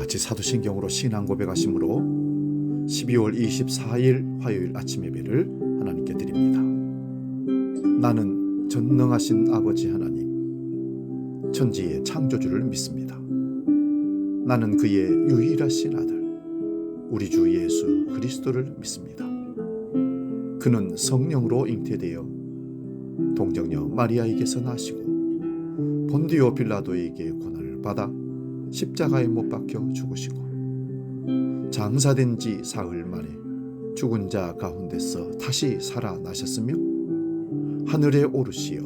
같이 사도신경으로 신앙 고백하심으로 12월 24일 화요일 아침 예배를 하나님께 드립니다. 나는 전능하신 아버지 하나님, 천지의 창조주를 믿습니다. 나는 그의 유일하신 아들, 우리 주 예수 그리스도를 믿습니다. 그는 성령으로 잉태되어 동정녀 마리아에게서 나시고 본디오 빌라도에게 고난을 받아 십자가에 못 박혀 죽으시고 장사된 지 사흘 만에 죽은 자 가운데서 다시 살아나셨으며 하늘에 오르시어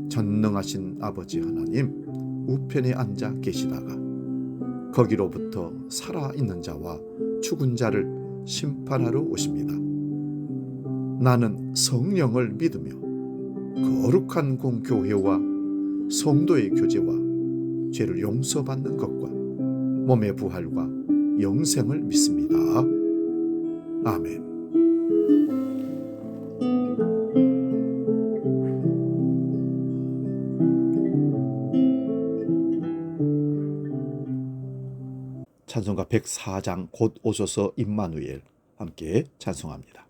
전능하신 아버지 하나님 우편에 앉아 계시다가 거기로부터 살아있는 자와 죽은 자를 심판하러 오십니다. 나는 성령을 믿으며 거룩한 공교회와 성도의 교제와 죄를 용서받는 것과 몸의 부활과 영생을 믿습니다. 아멘. 찬송가 104장 곧 오소서 임마누엘 함께 찬송합니다.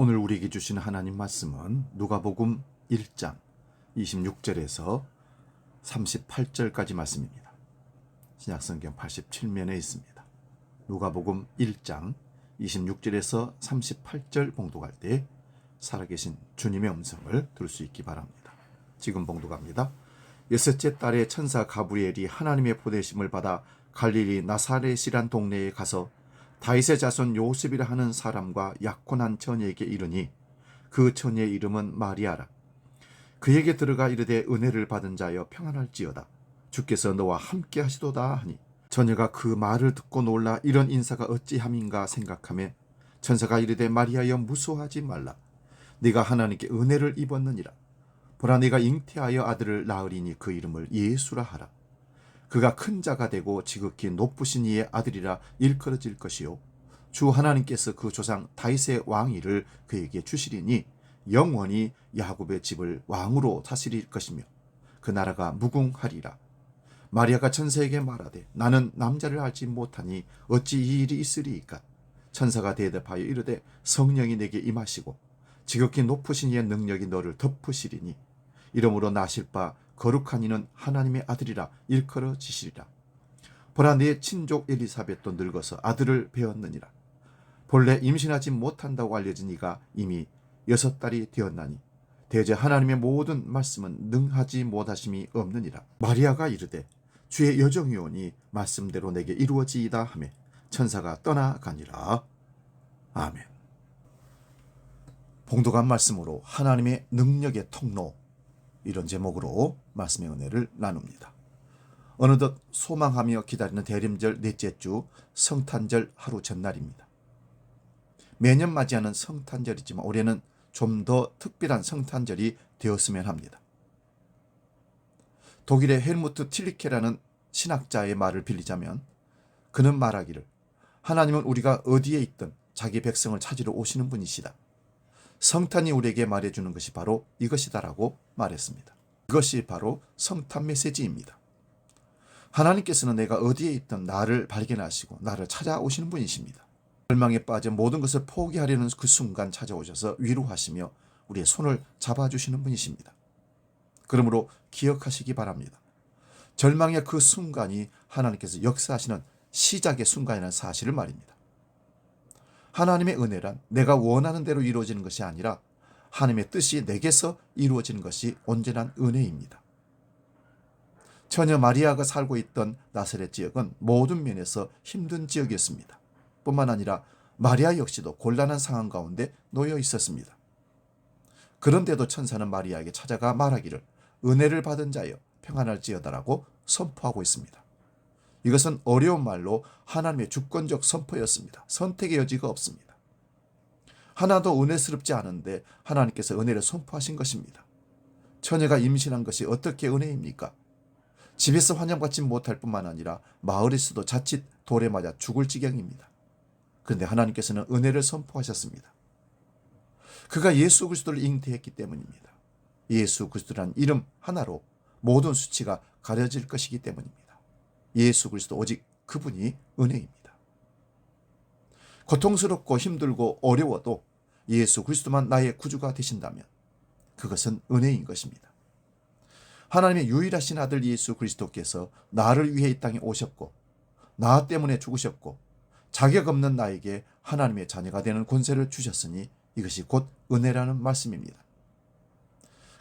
오늘 우리에게 주신 하나님 말씀은 누가복음 1장 26절에서 38절까지 말씀입니다. 신약성경 87면에 있습니다. 누가복음 1장 26절에서 38절 봉독할 때 살아계신 주님의 음성을 들을 수 있기 바랍니다. 지금 봉독합니다. 여섯째 달에 천사 가브리엘이 하나님의 보내심을 받아 갈릴리 나사렛이란 동네에 가서 다윗의 자손 요셉이라 하는 사람과 약혼한 처녀에게 이르니 그 처녀의 이름은 마리아라. 그에게 들어가 이르되 은혜를 받은 자여 평안할지어다. 주께서 너와 함께 하시도다 하니 처녀가 그 말을 듣고 놀라 이런 인사가 어찌함인가 생각하며 천사가 이르되 마리아여 무서워하지 말라. 네가 하나님께 은혜를 입었느니라. 보라 네가 잉태하여 아들을 낳으리니 그 이름을 예수라 하라. 그가 큰 자가 되고 지극히 높으신 이의 아들이라 일컬어질 것이요 주 하나님께서 그 조상 다윗의 왕위를 그에게 주시리니 영원히 야곱의 집을 왕으로 다스릴 것이며 그 나라가 무궁하리라. 마리아가 천사에게 말하되 나는 남자를 알지 못하니 어찌 이 일이 있으리이까. 천사가 대답하여 이르되 성령이 내게 임하시고 지극히 높으신 이의 능력이 너를 덮으시리니 이러므로 나실 바 거룩한 이는 하나님의 아들이라 일컬어지시리라. 보라 네 친족 엘리사벳도 늙어서 아들을 배었느니라. 본래 임신하지 못한다고 알려진 이가 이미 6달이 되었나니 대제 하나님의 모든 말씀은 능하지 못하심이 없느니라. 마리아가 이르되 주의 여정이오니 말씀대로 내게 이루어지이다 하며 천사가 떠나가니라. 아멘. 봉독한 말씀으로 하나님의 능력의 통로, 이런 제목으로 말씀의 은혜를 나눕니다. 어느덧 소망하며 기다리는 대림절 넷째 주 성탄절 하루 전날입니다. 매년 맞이하는 성탄절이지만 올해는 좀 더 특별한 성탄절이 되었으면 합니다. 독일의 헬무트 틸리케라는 신학자의 말을 빌리자면 그는 말하기를, 하나님은 우리가 어디에 있든 자기 백성을 찾으러 오시는 분이시다. 성탄이 우리에게 말해주는 것이 바로 이것이다라고 말했습니다. 이것이 바로 성탄 메시지입니다. 하나님께서는 내가 어디에 있든 나를 발견하시고 나를 찾아오시는 분이십니다. 절망에 빠져 모든 것을 포기하려는 그 순간 찾아오셔서 위로하시며 우리의 손을 잡아주시는 분이십니다. 그러므로 기억하시기 바랍니다. 절망의 그 순간이 하나님께서 역사하시는 시작의 순간이라는 사실을 말입니다. 하나님의 은혜란 내가 원하는 대로 이루어지는 것이 아니라 하나님의 뜻이 내게서 이루어지는 것이 온전한 은혜입니다. 처녀 마리아가 살고 있던 나사렛 지역은 모든 면에서 힘든 지역이었습니다. 뿐만 아니라 마리아 역시도 곤란한 상황 가운데 놓여 있었습니다. 그런데도 천사는 마리아에게 찾아가 말하기를, 은혜를 받은 자여 평안할지어다라고 선포하고 있습니다. 이것은 어려운 말로 하나님의 주권적 선포였습니다. 선택의 여지가 없습니다. 하나도 은혜스럽지 않은데 하나님께서 은혜를 선포하신 것입니다. 처녀가 임신한 것이 어떻게 은혜입니까? 집에서 환영받지 못할 뿐만 아니라 마을에서도 자칫 돌에 맞아 죽을 지경입니다. 그런데 하나님께서는 은혜를 선포하셨습니다. 그가 예수 그리스도를 잉태했기 때문입니다. 예수 그리스도란 이름 하나로 모든 수치가 가려질 것이기 때문입니다. 예수 그리스도 오직 그분이 은혜입니다. 고통스럽고 힘들고 어려워도 예수 그리스도만 나의 구주가 되신다면 그것은 은혜인 것입니다. 하나님의 유일하신 아들 예수 그리스도께서 나를 위해 이 땅에 오셨고 나 때문에 죽으셨고 자격 없는 나에게 하나님의 자녀가 되는 권세를 주셨으니 이것이 곧 은혜라는 말씀입니다.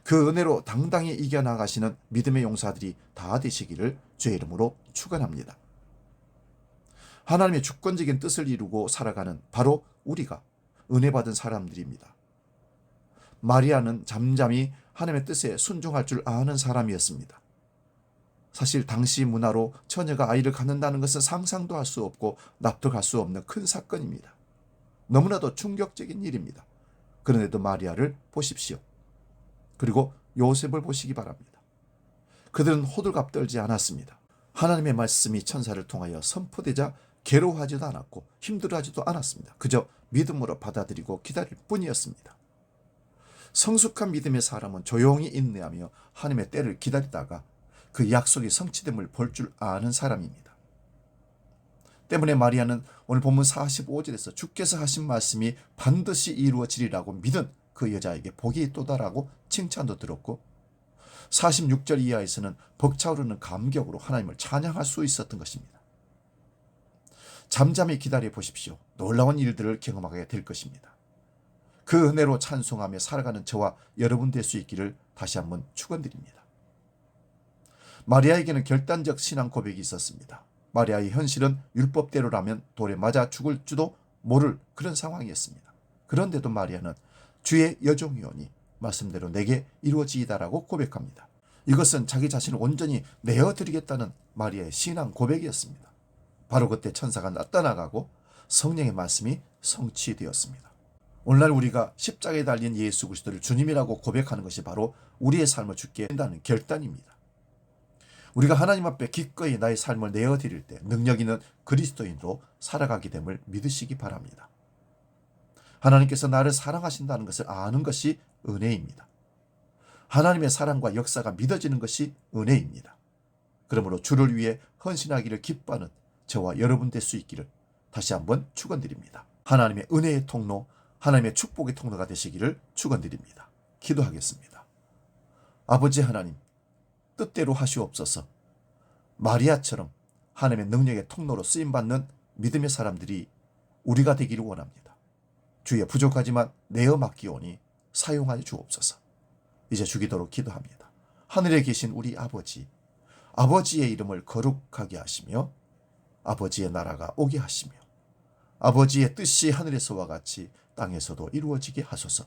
그 은혜로 당당히 이겨나가시는 믿음의 용사들이 다 되시기를 주의 이름으로 축원합니다. 하나님의 주권적인 뜻을 이루고 살아가는 바로 우리가 은혜 받은 사람들입니다. 마리아는 잠잠히 하나님의 뜻에 순종할 줄 아는 사람이었습니다. 사실 당시 문화로 처녀가 아이를 갖는다는 것은 상상도 할 수 없고 납득할 수 없는 큰 사건입니다. 너무나도 충격적인 일입니다. 그런데도 마리아를 보십시오. 그리고 요셉을 보시기 바랍니다. 그들은 호들갑 떨지 않았습니다. 하나님의 말씀이 천사를 통하여 선포되자 괴로워하지도 않았고 힘들어하지도 않았습니다. 그저 믿음으로 받아들이고 기다릴 뿐이었습니다. 성숙한 믿음의 사람은 조용히 인내하며 하나님의 때를 기다리다가 그 약속이 성취됨을 볼 줄 아는 사람입니다. 때문에 마리아는 오늘 본문 45절에서 주께서 하신 말씀이 반드시 이루어지리라고 믿은 그 여자에게 복이 있도다라고 칭찬도 들었고 46절 이하에서는 벅차오르는 감격으로 하나님을 찬양할 수 있었던 것입니다. 잠잠히 기다려 보십시오. 놀라운 일들을 경험하게 될 것입니다. 그 은혜로 찬송하며 살아가는 저와 여러분 될 수 있기를 다시 한번 축원드립니다. 마리아에게는 결단적 신앙 고백이 있었습니다. 마리아의 현실은 율법대로라면 돌에 맞아 죽을지도 모를 그런 상황이었습니다. 그런데도 마리아는 주의 여종이오니 말씀대로 내게 이루어지이다라고 고백합니다. 이것은 자기 자신을 온전히 내어드리겠다는 마리아의 신앙 고백이었습니다. 바로 그때 천사가 나타나가고 성령의 말씀이 성취되었습니다. 오늘날 우리가 십자가에 달린 예수 그리스도를 주님이라고 고백하는 것이 바로 우리의 삶을 주게 된다는 결단입니다. 우리가 하나님 앞에 기꺼이 나의 삶을 내어드릴 때 능력 있는 그리스도인으로 살아가게 됨을 믿으시기 바랍니다. 하나님께서 나를 사랑하신다는 것을 아는 것이 은혜입니다. 하나님의 사랑과 역사가 믿어지는 것이 은혜입니다. 그러므로 주를 위해 헌신하기를 기뻐하는 저와 여러분 될 수 있기를 다시 한번 축원드립니다. 하나님의 은혜의 통로, 하나님의 축복의 통로가 되시기를 축원드립니다. 기도하겠습니다. 아버지 하나님, 뜻대로 하시옵소서. 마리아처럼 하나님의 능력의 통로로 쓰임받는 믿음의 사람들이 우리가 되기를 원합니다. 주의 부족하지만 내어 맡기오니 사용하여 주옵소서. 이제 주기도록 기도합니다. 하늘에 계신 우리 아버지, 아버지의 이름을 거룩하게 하시며 아버지의 나라가 오게 하시며 아버지의 뜻이 하늘에서와 같이 땅에서도 이루어지게 하소서.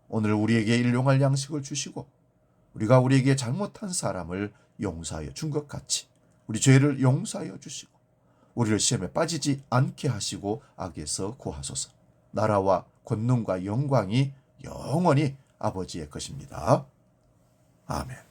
오늘 우리에게 일용할 양식을 주시고 우리가 우리에게 잘못한 사람을 용서하여 준 것 같이 우리 죄를 용서하여 주시고 우리를 시험에 빠지지 않게 하시고 악에서 구하소서. 나라와 권능과 영광이 영원히 아버지의 것입니다. 아멘.